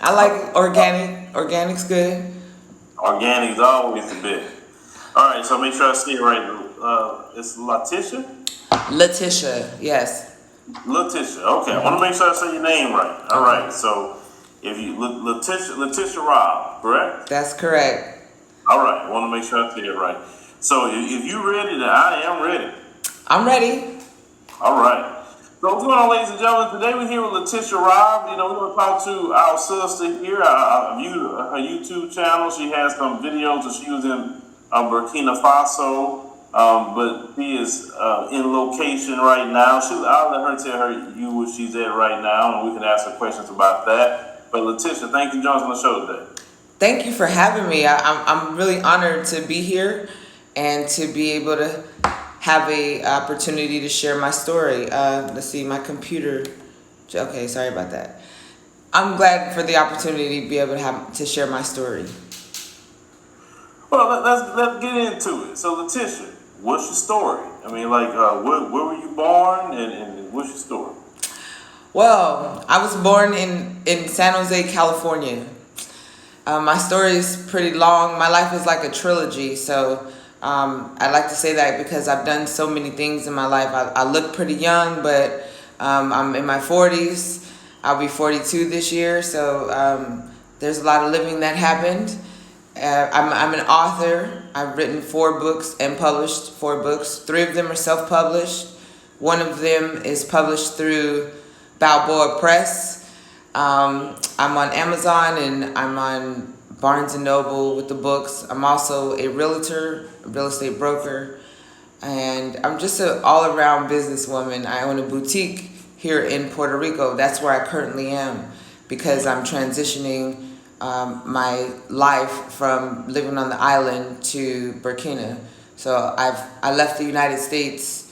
I like organic. Organic's good. Organic's always the best. All right, so make sure I see it right. It's Letitia. Letitia, yes. Letitia. Okay, I want to make sure I say your name right. All Okay. right, so if you Letitia Rob, correct? That's correct. All right, I want to make sure I say it right. So if you ready, then I am ready. I'm ready. All right. So what's going on, ladies and gentlemen? Today we're here with Letitia Robb. You know, we're going to talk to our sister here. I viewed her YouTube channel. She has some videos that she was in Burkina Faso, but she is in location right now. I'll let her tell you where she's at right now, and we can ask her questions about that. But Letitia, thank you for joining us on the show today. Thank you for having me. I'm really honored to be here and to be able to have a opportunity to share my story. Let's see, my computer. Okay, sorry about that. I'm glad for the opportunity to be able to have to share my story. Well, let's get into it. So, Letitia, what's your story? I mean, like, where were you born, and what's your story? Well, I was born in San Jose, California. My story is pretty long. My life is like a trilogy, so I like to say that because I've done so many things in my life. I look pretty young, but I'm in my 40s. I'll be 42 this year, so there's a lot of living that happened. I'm an author. I've written 4 books and published 4 books. 3 of them are self-published. One of them is published through Balboa Press. I'm on Amazon and I'm on Barnes and Noble with the books. I'm also a realtor, a real estate broker, and I'm just an all-around businesswoman. I own a boutique here in Puerto Rico. That's where I currently am because I'm transitioning my life from living on the island to Burkina. So I left the United States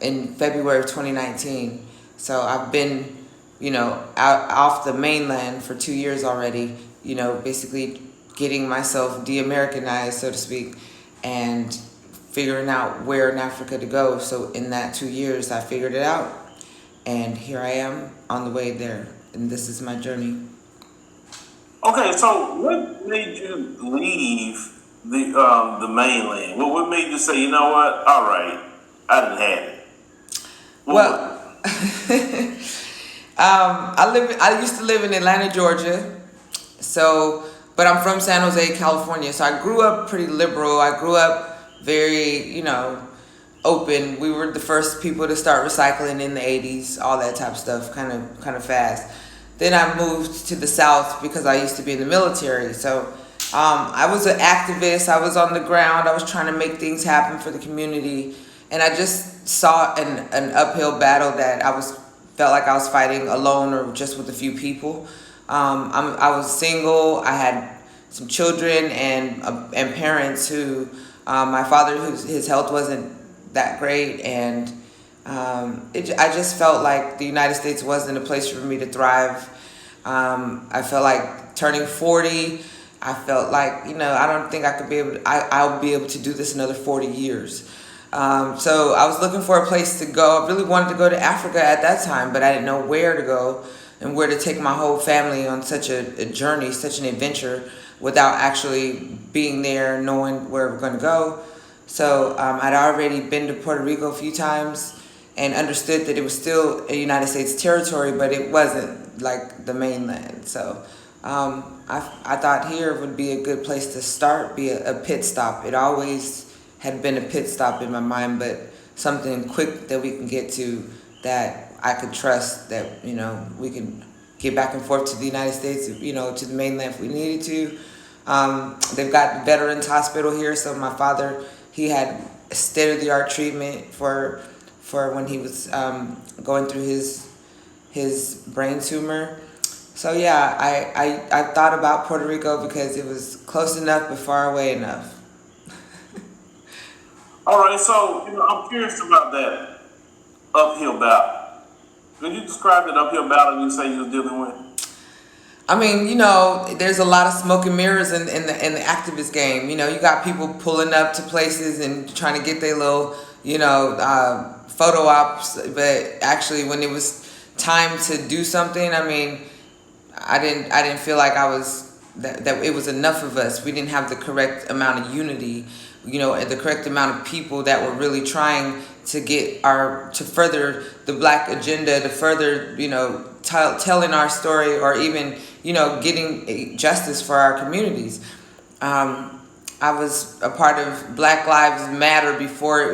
in February of 2019. So I've been, out off the mainland for 2 years already. Basically getting myself de-Americanized, so to speak, and figuring out where in Africa to go. So in that 2 years, I figured it out, and here I am on the way there, and this is my journey. Okay, so what made you leave the mainland? What made you say, you know what? All right, I done had it. Well, What? I used to live in Atlanta, Georgia. So, but I'm from San Jose, California. So I grew up pretty liberal. I grew up very, open. We were the first people to start recycling in the 80s, all that type of stuff, kind of fast. Then I moved to the South because I used to be in the military. So I was an activist. I was on the ground. I was trying to make things happen for the community. And I just saw an uphill battle that felt like I was fighting alone or just with a few people. I was single. I had some children and parents who my father, his health wasn't that great, and I just felt like the United States wasn't a place for me to thrive. I felt like turning 40. I felt like I don't think I could be able. I'll be able to do this another 40 years. So I was looking for a place to go. I really wanted to go to Africa at that time, but I didn't know where to go and where to take my whole family on such a journey, such an adventure, without actually being there, knowing where we're going to go. So I'd already been to Puerto Rico a few times and understood that it was still a United States territory, but it wasn't like the mainland. So I thought here would be a good place to start, be a pit stop. It always had been a pit stop in my mind, but something quick that we can get to that I could trust that, we can get back and forth to the United States, to the mainland if we needed to. They've got Veterans Hospital here, so my father, he had state-of-the-art treatment for when he was going through his brain tumor. So yeah, I thought about Puerto Rico because it was close enough but far away enough. All right, so I'm curious about that uphill battle. Could you describe that uphill battle you say you was dealing with? I mean, there's a lot of smoke and mirrors in the activist game. You got people pulling up to places and trying to get their little, photo ops. But actually, when it was time to do something, I mean, I didn't feel like I was that it was enough of us. We didn't have the correct amount of unity, and the correct amount of people that were really trying to to further the black agenda, to further, telling our story, or even, getting justice for our communities. I was a part of Black Lives Matter before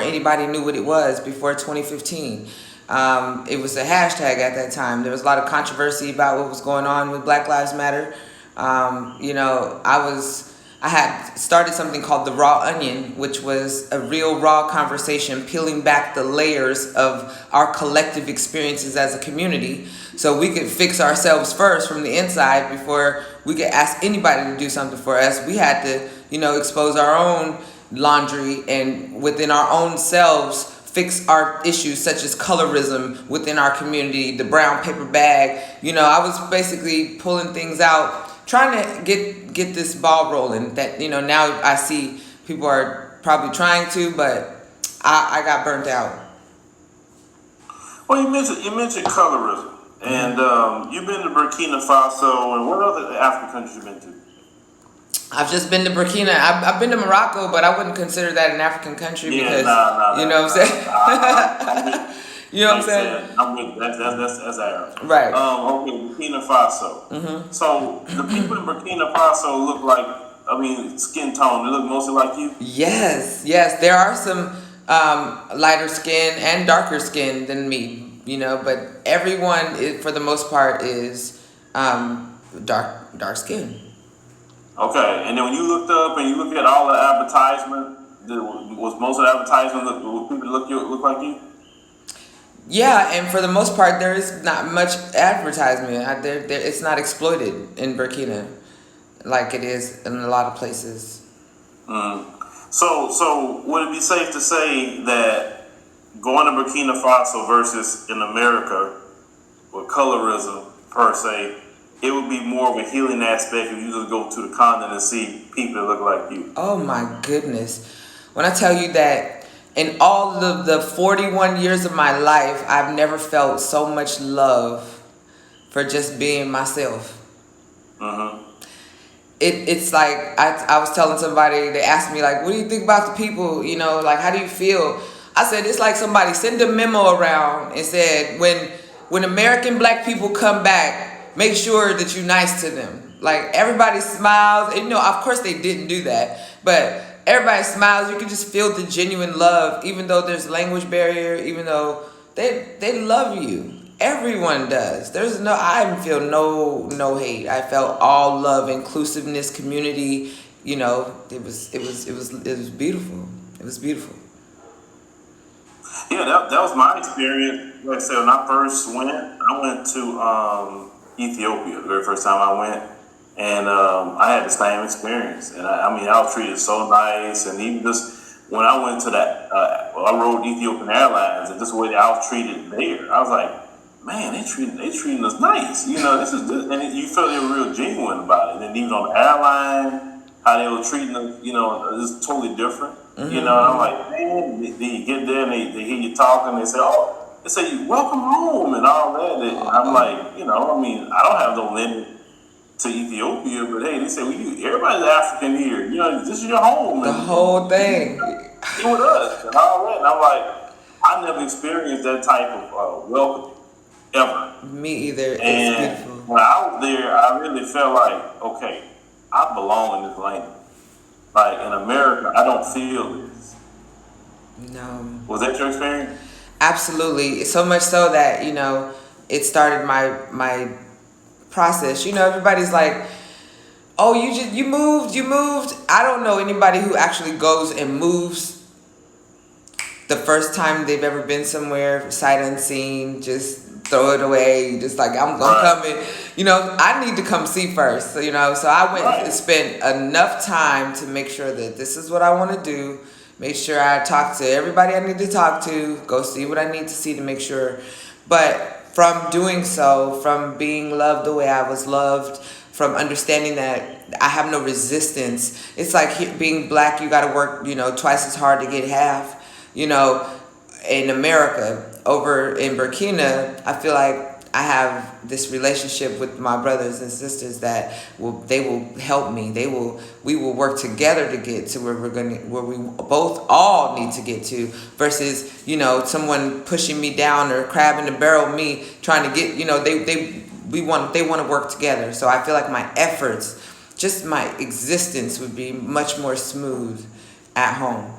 anybody knew what it was, before 2015. It was a hashtag at that time. There was a lot of controversy about what was going on with Black Lives Matter. I had started something called the Raw Onion, which was a real raw conversation, peeling back the layers of our collective experiences as a community, so we could fix ourselves first from the inside before we could ask anybody to do something for us. We had to, expose our own laundry, and within our own selves fix our issues such as colorism within our community, the brown paper bag. I was basically pulling things out, trying to get this ball rolling. That, now I see people are probably trying to, but I got burnt out. Well, you mentioned colorism, and you've been to Burkina Faso, and what other African countries you been to? I've just been to Burkina. I've been to Morocco, but I wouldn't consider that an African country because, you know what I'm saying? You know what I'm saying? I'm with that's Arab. Right. Okay, Burkina Faso. Mm-hmm. So the people in Burkina Faso look like, skin tone. They look mostly like you. Yes. There are some lighter skin and darker skin than me, but everyone, for the most part, is dark skin. Okay, and then when you looked up and you looked at all the advertisement, was most of the advertisement look people look like you? Yeah, and for the most part, there is not much advertisement. It's not exploited in Burkina like it is in a lot of places. So would it be safe to say that going to Burkina Faso versus in America with colorism per se, it would be more of a healing aspect if you just go to the continent and see people that look like you? Oh my goodness. When I tell you that in all of the 41 years of my life, I've never felt so much love for just being myself. Mm-hmm. It's like, I was telling somebody, they asked me, like, what do you think about the people, like, how do you feel? I said, it's like somebody sent a memo around and said, when American black people come back, make sure that you're nice to them. Like, everybody smiles. And, of course they didn't do that. But everybody smiles. You can just feel the genuine love, even though there's language barrier, even though they love you. Everyone does. I didn't feel no hate. I felt all love, inclusiveness, community. It was beautiful. It was beautiful. Yeah, that was my experience. Like I said, when I first went, I went to Ethiopia the very first time I went, and I had the same experience. And I was treated so nice, and even just when I went to I rode Ethiopian Airlines, and just the way that I was treated there, I was like, man, they treating us nice. This is good, and you felt they were real genuine about it. And even on the airline, how they were treating us, it's totally different. Mm-hmm. And I'm like, man, they get there and they hear you talking, they say, you welcome home and all that. And I'm like, I don't have no limit to Ethiopia, but hey, they say, everybody's African here. This is your home. The whole thing. You're with us and all that. And I'm like, I never experienced that type of welcoming ever. Me either. And it's beautiful. when I was there, I really felt like, okay, I belong in this land. Like in America, I don't feel this. No. Was that your experience? Absolutely. So much so that, it started my process. Everybody's like, oh, you moved. I don't know anybody who actually goes and moves the first time they've ever been somewhere, sight unseen, just throw it away, just like, I'm coming. I need to come see first. So I went and spent enough time to make sure that this is what I want to do. Make sure I talk to everybody I need to talk to, go see what I need to see to make sure. But from doing so, from being loved the way I was loved, from understanding that I have no resistance. It's like being black, you got to work, twice as hard to get half. In America, over in Burkina, I feel like I have this relationship with my brothers and sisters that they will help me. We will work together to get to where where we both all need to get to, versus, someone pushing me down or crab in the barrel me trying to get, they want to work together. So I feel like my efforts, just my existence, would be much more smooth at home.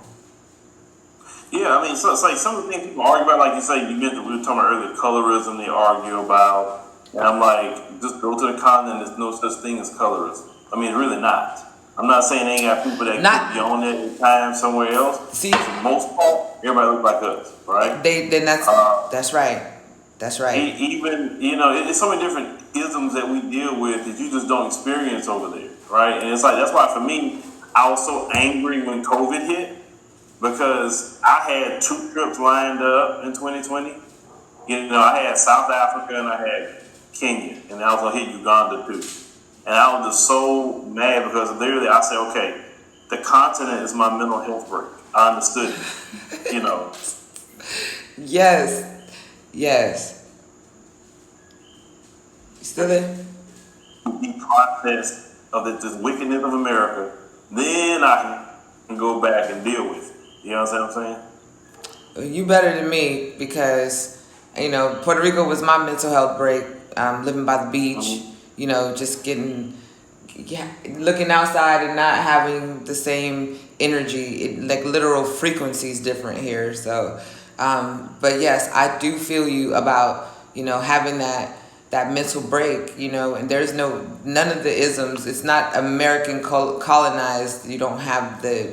Yeah, I mean, so it's like some of the things people argue about, like you say, we were talking about earlier, colorism they argue about. And I'm like, just go to the continent, there's no such thing as colorism. I mean, really not. I'm not saying they ain't got people that could be on it at times somewhere else. See, for the most part, everybody looks like us, right? That's right. That's right. Even, it's so many different isms that we deal with that you just don't experience over there, right? And it's like, that's why for me, I was so angry when COVID hit, because I had 2 trips lined up in 2020. I had South Africa and I had Kenya, and I was gonna hit Uganda too. And I was just so mad because literally I said, okay, the continent is my mental health break. I understood it, Yes. You still there? The process of this wickedness of America, then I can go back and deal with it. You know what I'm saying? You better than me, because Puerto Rico was my mental health break. Living by the beach, just looking outside and not having the same energy. Like literal frequencies different here. So, but yes, I do feel you about having that mental break. And there's none of the isms. It's not American colonized. You don't have the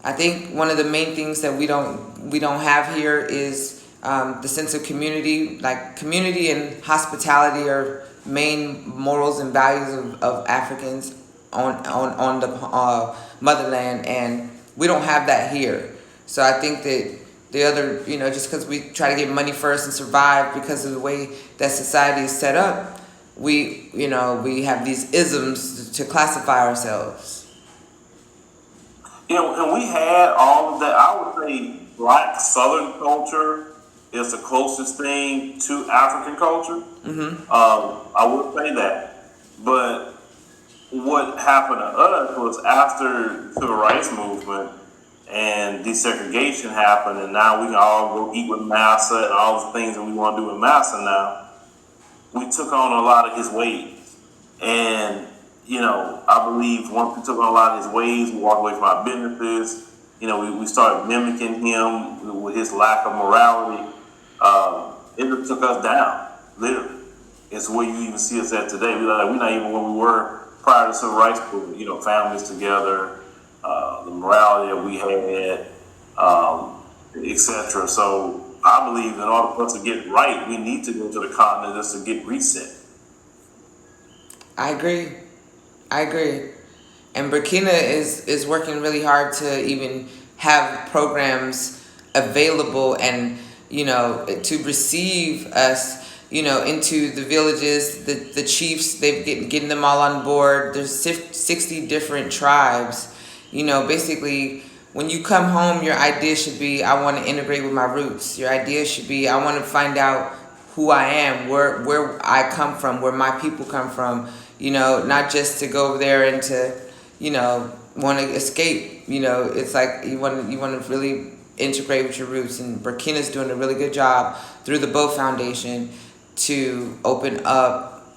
I think one of the main things that we don't have here is the sense of community. Like community and hospitality are main morals and values of Africans on the motherland, and we don't have that here. So I think that the other, just because we try to get money first and survive because of the way that society is set up, we have these isms to classify ourselves. And we had all of that. I would say Black Southern culture is the closest thing to African culture. Mm-hmm. I would say that. But what happened to us was after the civil rights movement and desegregation happened, and now we can all go eat with Massa and all the things that we want to do with Massa now, we took on a lot of his ways. And I believe once we took on a lot of his ways, we walked away from our businesses. We started mimicking him with his lack of morality. It just took us down, literally. It's where you even see us at today. We're not even where we were prior to civil rights movement. Families together, the morality that we had, etc. So I believe in order for us to get right, we need to go to the continent just to get reset. I agree. And Burkina is working really hard to even have programs available and, to receive us, into the villages, the chiefs, they've getting them all on board. There's 60 different tribes. Basically, when you come home, your idea should be, I want to integrate with my roots. Your idea should be, I want to find out who I am, where I come from, where my people come from. Not just to go over there and to, want to escape. It's like you want to really integrate with your roots. And Burkina's doing a really good job through the Bow Foundation to open up,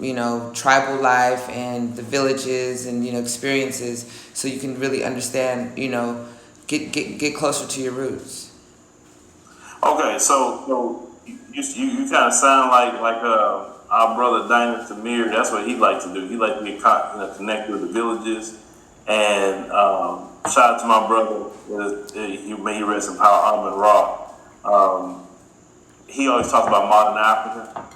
tribal life and the villages and, experiences, so you can really understand, get closer to your roots. Okay, so you kind of sound like our brother Dinah Samir. That's what he likes to do. He likes to get connected with the villages. And shout out to my brother. May he rest in power, Ahmed Ra. He always talks about modern Africa,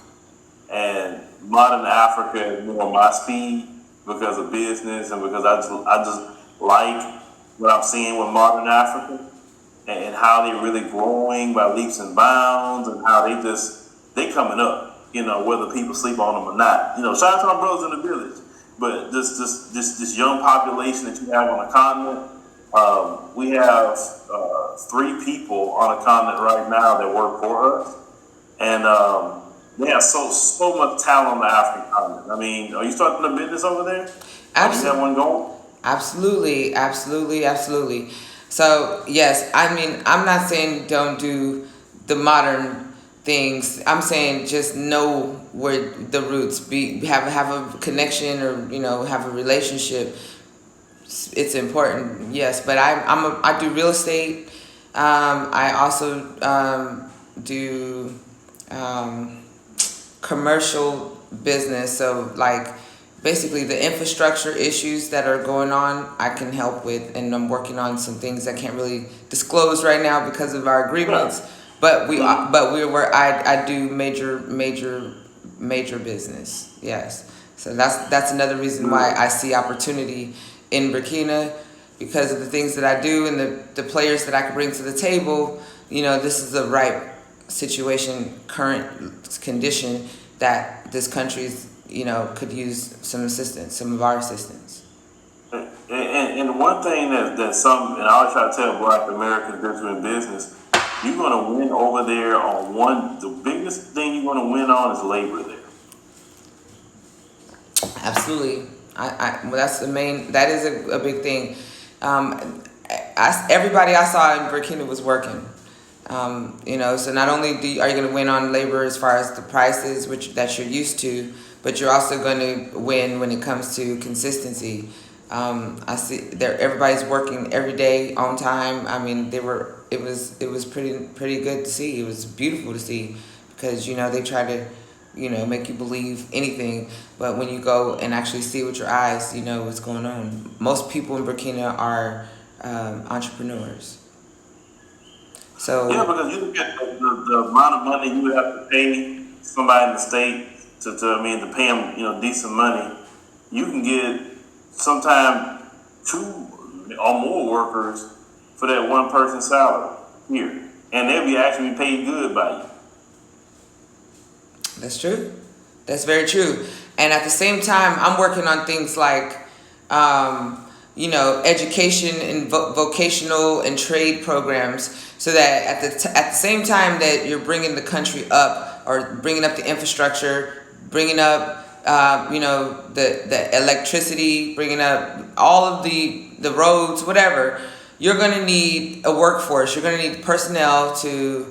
and modern Africa is more my speed because of business and because I just like what I'm seeing with modern Africa and how they're really growing by leaps and bounds, and how they coming up. Whether people sleep on them or not. Shout out to my brothers in the village. But this young population that you have on the continent, we have 3 people on the continent right now that work for us, and they have so much talent on the African continent. I mean, are you starting a business over there? Do you have Absolutely. one going? Absolutely, absolutely, absolutely. So yes, I mean, I'm not saying don't do the modern things. I'm saying just know where the roots be. Have a connection, or have a relationship. It's important, yes. But I do real estate. I also do um, commercial business. So like basically the infrastructure issues that are going on, I can help with, and I'm working on some things I can't really disclose right now because of our Yeah. agreements. But Mm-hmm. I do major business. Yes. So that's another reason why I see opportunity in Burkina, because of the things that I do and the players that I can bring to the table. This is the right situation, current condition, that this country's could use some assistance, some of our assistance. And one thing that some, and I always try to tell Black Americans that are in business, you're gonna win over there on one. The biggest thing you're gonna win on is labor there. Absolutely. Well, that's the main. That is a big thing. Everybody I saw in Burkina was working. So not only are you going to win on labor as far as the prices, which that you're used to, but you're also going to win when it comes to consistency. I see there everybody's working every day on time. I mean, they were. It was pretty good to see. It was beautiful to see, because they try to make you believe anything, but when you go and actually see with your eyes, you know what's going on. Most people in Burkina are entrepreneurs. Yeah, So because you look at the amount of money you would have to pay somebody in the state I mean, to pay them, decent money. You can get sometimes two or more workers for that one person's salary here, and they'll be actually paid good by you. that's true. That's very true. And at the same time, I'm working on things like, education and vocational and trade programs, so that at the same time that you're bringing the country up, or bringing up the infrastructure, bringing up, the electricity, bringing up all of the roads, whatever, you're going to need a workforce. You're going to need personnel to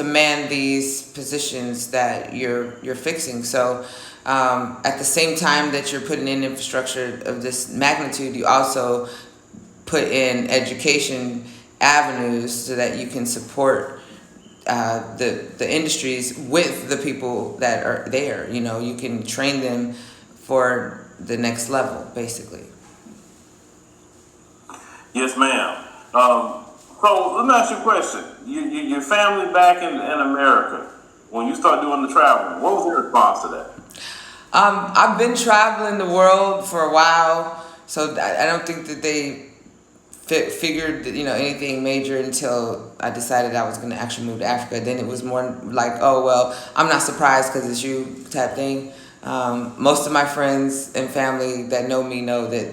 man these positions that you're fixing. So at the same time that you're putting in infrastructure of this magnitude, you also put in education avenues so that you can support the industries with the people that are there. You can train them for the next level, basically. Yes, ma'am. So let me ask you a question. Your family back in America, when you start doing the traveling, what was their response to that? I've been traveling the world for a while, so I don't think that they figured anything major until I decided I was going to actually move to Africa. Then it was more like, oh well, I'm not surprised because it's you type thing. Most of my friends and family that know me know that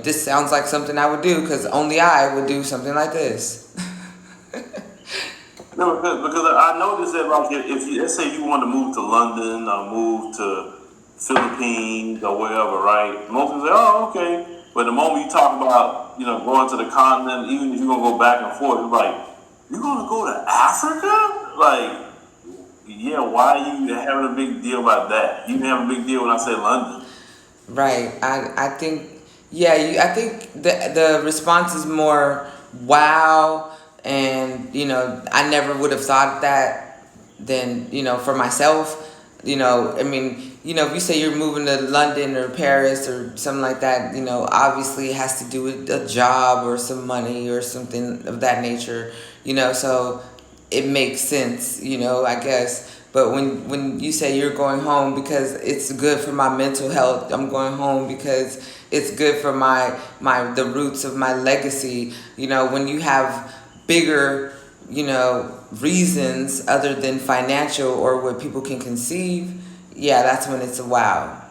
this sounds like something I would do, because only I would do something like this. No, because I noticed that, like, if you, let's say you want to move to London or move to Philippines or wherever, right? Most people say, "Oh, okay," but the moment you talk about going to the continent, even if you're gonna go back and forth, it's like, you're gonna go to Africa? Like, yeah, why are you having a big deal about that? You didn't have a big deal when I said London. Right. I think, yeah. I think the response is more wow, and I never would have thought that. Then for myself, I mean, if you say you're moving to London or Paris or something like that, obviously it has to do with a job or some money or something of that nature. So it makes sense, I guess. But when you say you're going home because it's good for my mental health, I'm going home because it's good for the roots of my legacy. When you have bigger, reasons other than financial or what people can conceive, yeah, that's when it's a wow.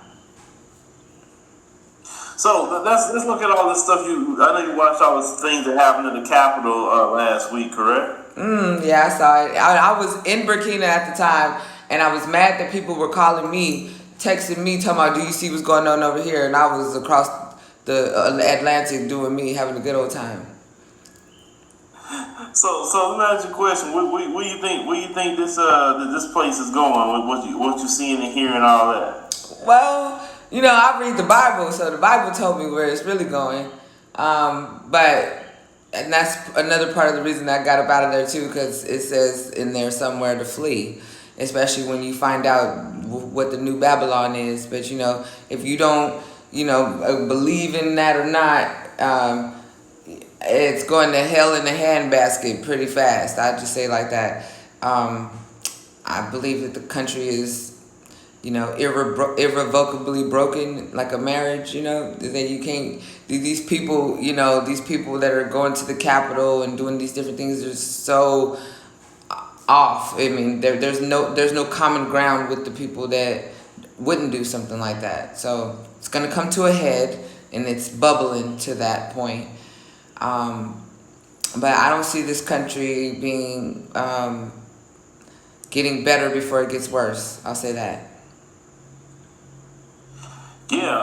So let's look at all this stuff. I know you watched all the things that happened in the Capitol last week, correct? Yeah, I saw it. I was in Burkina at the time, and I was mad that people were calling me, texting me, talking about, do you see what's going on over here? And I was across the Atlantic doing me, having a good old time. So let me ask you a question. What do you think? Where you think this place is going? What you seeing and hearing all that? Well, I read the Bible, so the Bible told me where it's really going. And that's another part of the reason I got up out of there too, because it says in there somewhere to flee, especially when you find out what the new Babylon is. But if you don't, believe in that or not, it's going to hell in a handbasket pretty fast. I just say it like that. I believe that the country is, irrevocably broken, like a marriage. That you can't. These people, these people that are going to the Capitol and doing these different things are so off. I mean, there's no common ground with the people that wouldn't do something like that. So it's gonna come to a head, and it's bubbling to that point. But I don't see this country being getting better before it gets worse. I'll say that. Yeah,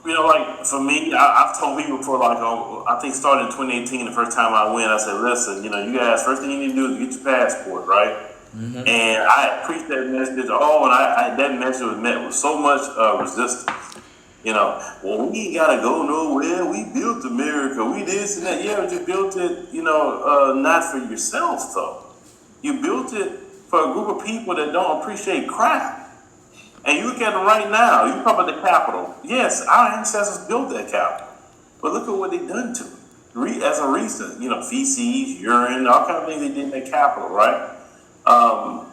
like for me, I've told people before, I think starting in 2018, the first time I went, I said, listen, you guys, first thing you need to do is get your passport, right? Mm-hmm. And I preached that message, and that message was met with so much resistance. Well, we ain't gotta go nowhere. We built America. We this and that. Yeah, but you built it, not for yourself, though. You built it for a group of people that don't appreciate crap. And you look at them right now. You talk about the Capitol. Yes, our ancestors built that Capitol. But look at what they done to it. As a reason, feces, urine, all kind of things they did in that Capitol, right? I'm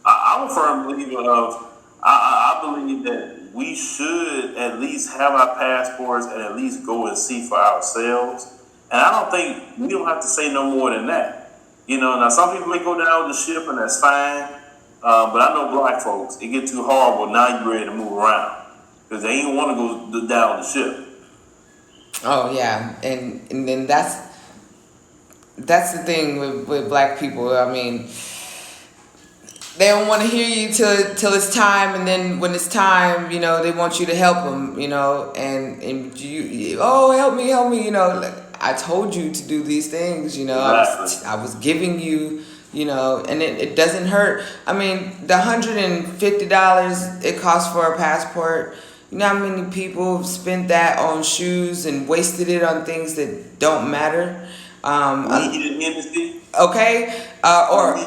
a firm believer of, I believe that we should at least have our passports and at least go and see for ourselves. And I don't think we don't have to say no more than that. Now some people may go down with the ship, and that's fine. But I know black folks, it get too horrible. Now you're ready to move around because they ain't want to go down the ship. Oh yeah, and then that's the thing with black people. I mean, they don't want to hear you till it's time, and then when it's time, they want you to help them, and you help me, I told you to do these things, Exactly. I was giving you. And it doesn't hurt. I mean, the $150 it costs for a passport, you know how many people spent that on shoes and wasted it on things that don't matter? Okay? Or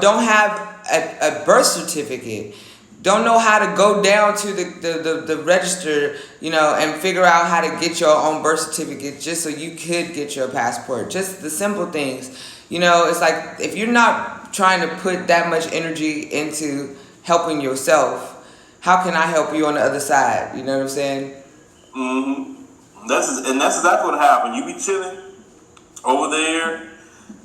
don't have a birth certificate. Don't know how to go down to the register, and figure out how to get your own birth certificate just so you could get your passport. Just the simple things. It's like if you're not trying to put that much energy into helping yourself, how can I help you on the other side? You know what I'm saying? Mm-hmm. That's exactly what happened. You be chilling over there,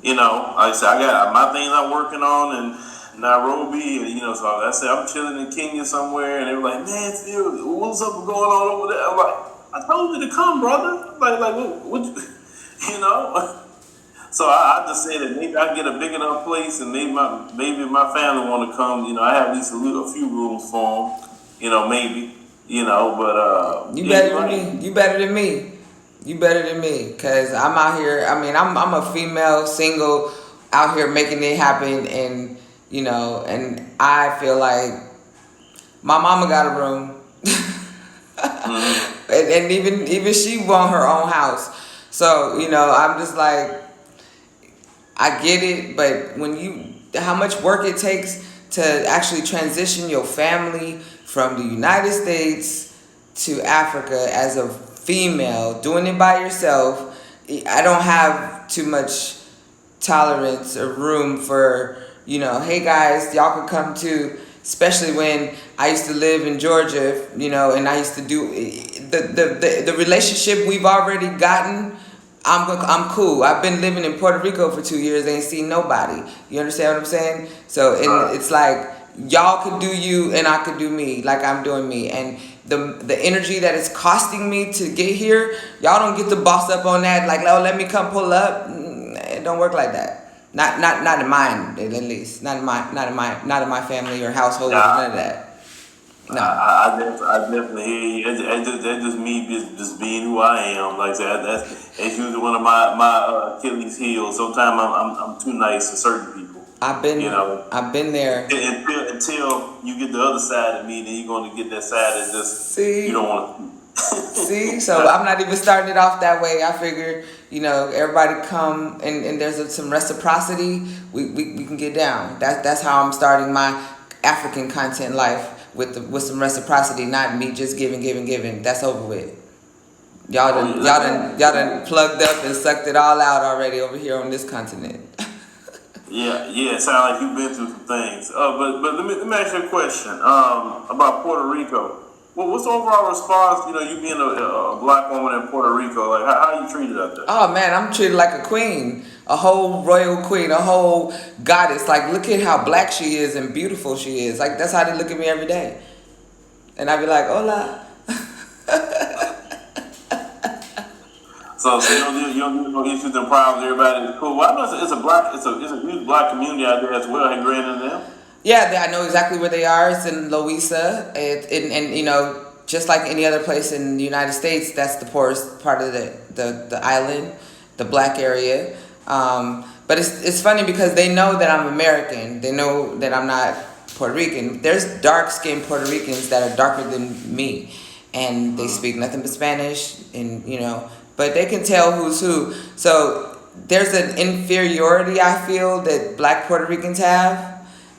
like I said, I got my things I'm working on in Nairobi, and so I said I'm chilling in Kenya somewhere, and they were like, man, Phil, what's up going on over there? I'm like, I told you to come, brother. Like what So I just say that maybe I get a big enough place, and maybe my family want to come. I have at least a few rooms for them. Maybe. But you better than me. You better than me. You better than me, cause I'm out here. I mean, I'm a female, single, out here making it happen, and and I feel like my mama got a room, mm-hmm. and even she want her own house. So I'm just like. I get it, but how much work it takes to actually transition your family from the United States to Africa as a female, doing it by yourself, I don't have too much tolerance or room for, hey guys, y'all can come too, especially when I used to live in Georgia, and I used to do the relationship we've already gotten. I'm cool. I've been living in Puerto Rico for 2 years. Ain't seen nobody. You understand what I'm saying? So it's like y'all could do you and I could do me, like I'm doing me. And the energy that it's costing me to get here, y'all don't get to boss up on that. Like, oh, let me come pull up. It don't work like that. Not in mine, at least. Not in my family or household or none of Nah, that. No. I definitely hear you. That's just me just being who I am. Like I said, that's usually one of my Achilles heels. Sometimes I'm too nice to certain people. You know, I've been there. until you get the other side of me, then you're going to get that side that just you don't See, want to. see. So I'm not even starting it off that way. I figure, everybody come and there's some reciprocity. We can get down. That's how I'm starting my African content life with some reciprocity, not me just giving. That's over with. Oh Y'all done plugged up and sucked it all out already over here on this continent. yeah. It sounds like you've been through some things. But let me ask you a question. About Puerto Rico. Well, what's the overall response? You being a black woman in Puerto Rico, like how you treated out there? Oh man, I'm treated like a queen, a whole royal queen, a whole goddess. Like, look at how black she is and beautiful she is. Like, that's how they look at me every day. And I be like, hola. So you don't do no issues and problems. Everybody is cool. Well, I know it's a huge black community out there as well. Have you ran into them? Yeah, I know exactly where they are. It's in Louisa, and just like any other place in the United States, that's the poorest part of the island, the black area. But it's funny because they know that I'm American. They know that I'm not Puerto Rican. There's dark-skinned Puerto Ricans that are darker than me, and they speak nothing but Spanish, and but they can tell who's who. So there's an inferiority I feel that black Puerto Ricans have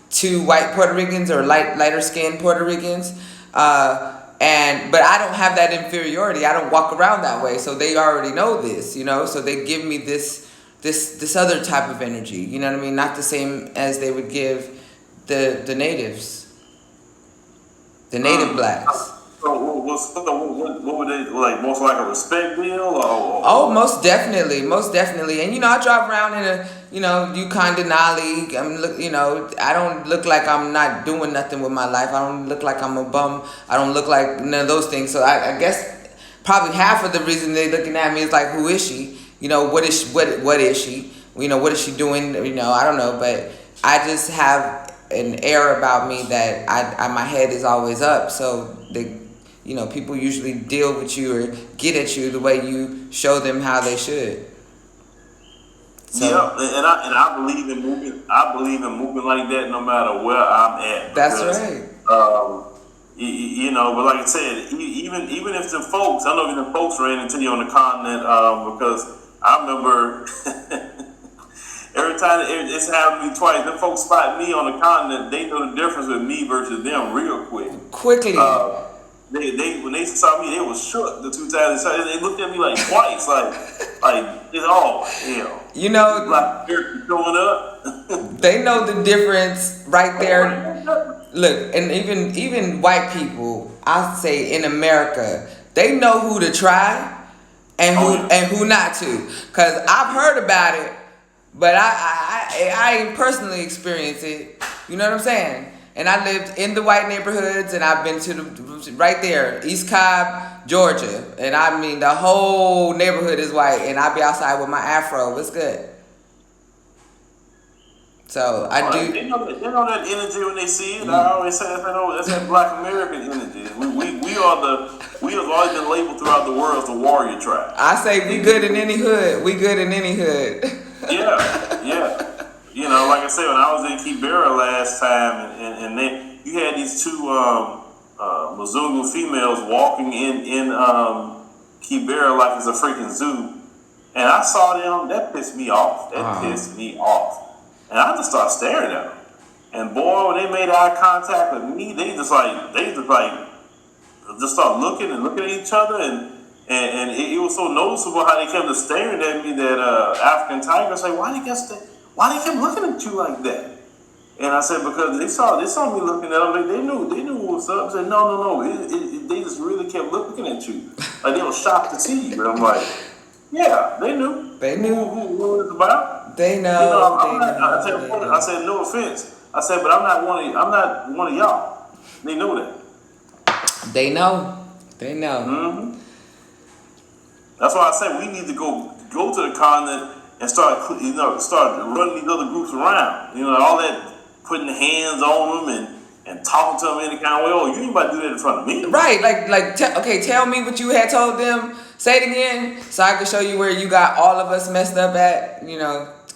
to white Puerto Ricans or lighter skinned Puerto Ricans, but I don't have that inferiority. I don't walk around that way, so they already know this, So they give me this other type of energy, you know what I mean? Not the same as they would give the natives, the native blacks. So what would they like? Most like a respect deal, Oh, most definitely, and I drive around in a Yukon Denali. I don't look like I'm not doing nothing with my life. I don't look like I'm a bum. I don't look like none of those things. So I guess probably half of the reason they looking at me is like, who is she? What is she? What is she? What is she doing? I don't know, but I just have an air about me that my head is always up. So people usually deal with you or get at you the way you show them how they should. So, yeah, and I believe in moving. I believe in moving like that no matter where I'm at. That's Because, right. but like I said, even if the folks, I know if the folks ran into you on the continent, because I remember every time it's happened to me twice. The folks spot me on the continent, they know the difference with me versus them real quick. Quickly. They when they saw me, they was shook the 2 times. They looked at me like twice, like it's all hell. Like they're showing up. They know the difference right there. Look, and even white people, I say in America, they know who to try and who not to. Cause I've heard about it, but I ain't personally experienced it. You know what I'm saying? And I lived in the white neighborhoods, and I've been to right there, East Cobb, Georgia. And I mean, the whole neighborhood is white, and I be outside with my afro. It's good. So I do. They know that energy when they see it. I always say that's that Black American energy. We have always been labeled throughout the world as the warrior tribe. I say we good in any hood. We good in any hood. Yeah. Like I said, when I was in Kibera last time, and you had these two Mzungu females walking in Kibera like it's a freaking zoo, and I saw them. That pissed me off. And I just started staring at them. And boy, when they made eye contact with me, they just start looking at each other, and it was so noticeable how they kept staring at me that African tiger said, why they kept looking at you like that? And I said, because they saw me looking at them, they knew what's up. I said, no, they just really kept looking at you, like they were shocked to see you. And I'm like, yeah, they knew. They knew who it was about. They know. I said, no offense. I said, but I'm not one of y'all. They know that. They know. Mm-hmm. That's why I said we need to go to the continent and start running these other groups around. All that putting hands on them and talking to them any kind of way. Oh, you ain't about to do that in front of me. Right, okay, tell me what you had told them. Say it again, so I can show you where you got all of us messed up at.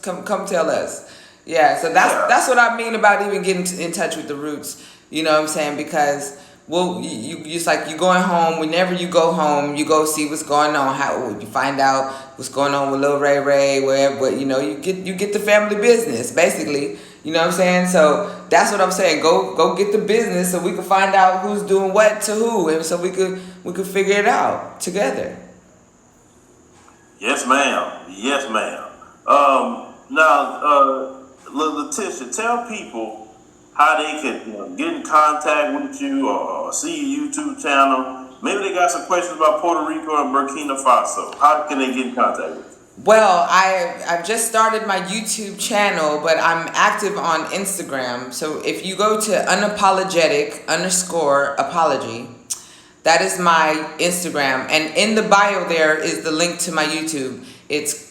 Come tell us. Yeah, so that's what I mean about even getting in touch with the roots. You know what I'm saying? Because you it's like you going home. Whenever you go home, you go see what's going on. How you find out what's going on with Lil Ray, wherever. You get the family business basically. You know what I'm saying? So that's what I'm saying. Go get the business so we can find out who's doing what to who, and so we could figure it out together. Yes, ma'am. Yes, ma'am. Now, Letitia, tell people how they can get in contact with you or see your YouTube channel. Maybe they got some questions about Puerto Rico and Burkina Faso. How can they get in contact with you? Well, I've just started my YouTube channel, but I'm active on Instagram. So if you go to unapologetic_apology, that is my Instagram. And in the bio there is the link to my YouTube.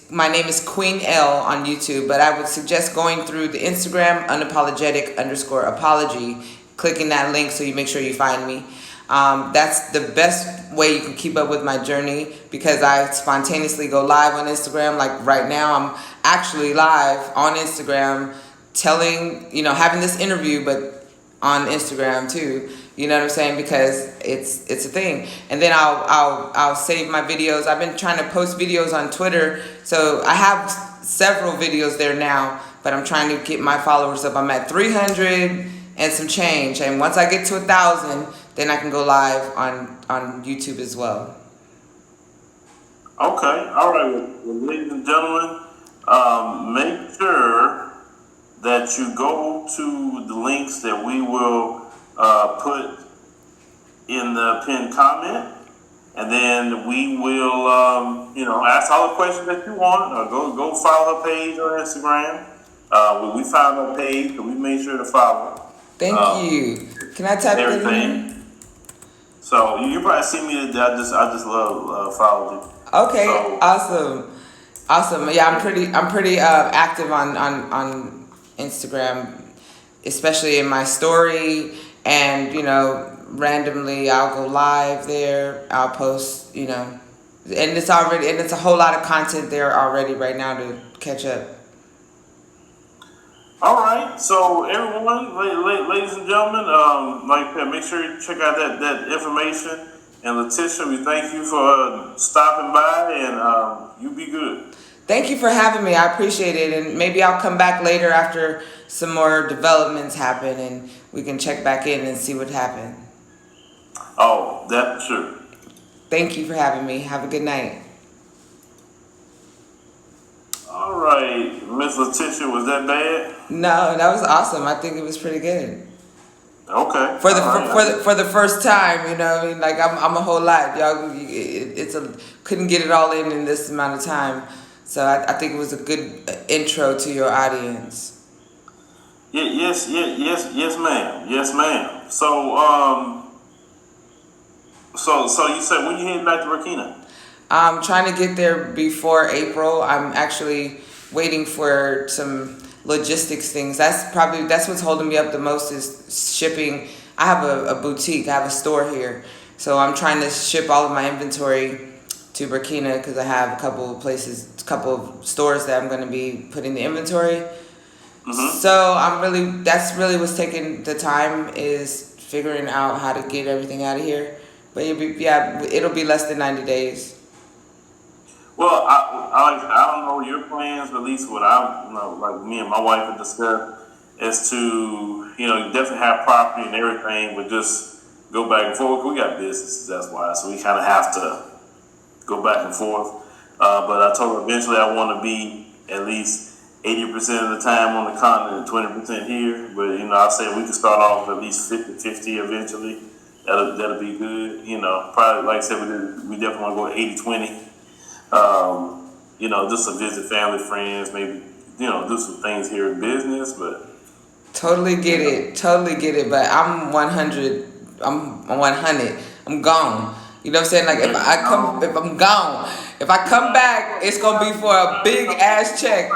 My name is Queen L on YouTube, but I would suggest going through the Instagram, unapologetic_apology, clicking that link so you make sure you find me. That's the best way you can keep up with my journey, because I spontaneously go live on Instagram. Like right now, I'm actually live on Instagram telling, having this interview, but on Instagram too. You know what I'm saying? Because it's a thing. And then I'll save my videos. I've been trying to post videos on Twitter, so I have several videos there now, but I'm trying to get my followers up. I'm at 300 and some change, and once I get to 1,000, then I can go live on YouTube as well. Okay, all right, well, ladies and gentlemen, make sure that you go to the links that we will put in the pinned comment, and then we will, ask all the questions that you want. Go follow her page on Instagram. We found her page, so we made sure to follow her. Thank you. Can I type that in? So you probably see me. I just love followed you. Okay, so, awesome. Yeah, I'm pretty active on Instagram, especially in my story, and randomly I'll go live there. I'll post, and it's a whole lot of content there already right now to catch up. All right, so everyone, ladies and gentlemen, make sure you check out that information. And Letitia, we thank you for stopping by, and you be good. Thank you for having me. I appreciate it, and maybe I'll come back later after some more developments happen, and we can check back in and see what happened. Oh, that's sure. Thank you for having me. Have a good night. All right, Miss Letitia, was that bad? No, that was awesome. I think it was pretty good. Okay. For the first time, like I'm a whole lot, y'all. Couldn't get it all in this amount of time, so I think it was a good intro to your audience. Yeah, yes, ma'am. Yes, ma'am. So you said when you heading back to Burkina? I'm trying to get there before April. I'm actually waiting for some logistics things. That's what's holding me up the most is shipping. I have a boutique. I have a store here, so I'm trying to ship all of my inventory to Burkina because I have a couple of stores that I'm going to be putting the inventory. Mm-hmm. So that's really what's taking the time, is figuring out how to get everything out of here. But it'll be less than 90 days. Well, I don't know your plans, but at least what like me and my wife have discussed is to, definitely have property and everything, but just go back and forth. We got businesses, that's why. So we kind of have to go back and forth. But I told her eventually I want to be at least 80% of the time on the continent and 20% here. But, I said we can start off at least 50-50 eventually. That'll be good. Probably, like I said, we definitely want to go 80-20. Just to visit family, friends, maybe, do some things here in business, but. Totally get it, but I'm 100, I'm gone. You know what I'm saying? Like if I'm gone, if I come back, it's gonna be for a big ass check.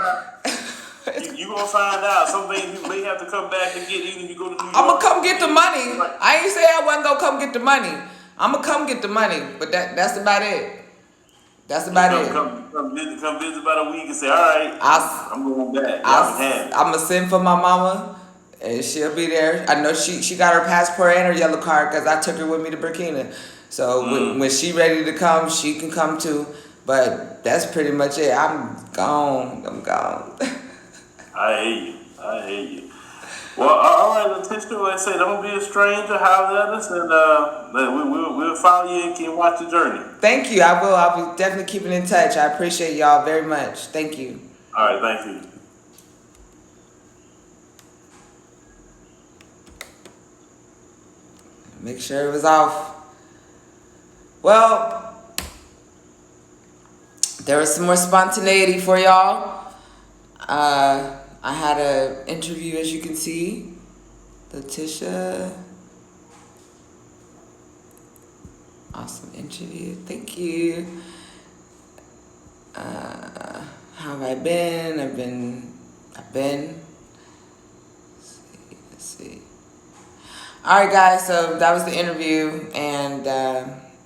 You gonna find out. Some things you may have to come back and get, even if you go to New York. I'm gonna come get the money. I ain't say I wasn't gonna come get the money. I'm gonna come get the money, but that's about it. That's about it. Come visit about a week and say, all right, I'm going back. I'm gonna send for my mama, and she'll be there. I know she got her passport and her yellow card because I took her with me to Burkina. So when she ready to come, she can come too. But that's pretty much it. I'm gone. I hear you. Well, all right, Letitia, like I say, don't be a stranger. Holler at us, and we'll follow you and can watch the journey. Thank you. I will. I'll be definitely keeping in touch. I appreciate y'all very much. Thank you. All right, thank you. Make sure it was off. Well, there was some more spontaneity for y'all. I had an interview, as you can see. Letitia. Awesome interview. Thank you. How have I been? I've been. Let's see. All right, guys. So that was the interview, and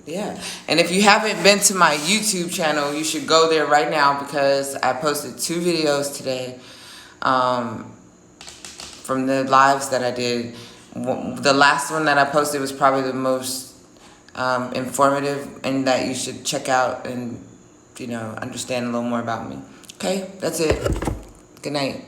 yeah. And if you haven't been to my YouTube channel, you should go there right now because I posted 2 videos today. From the lives that I did. The last one that I posted was probably the most informative, and that you should check out and understand a little more about me. Okay, that's it. Good night.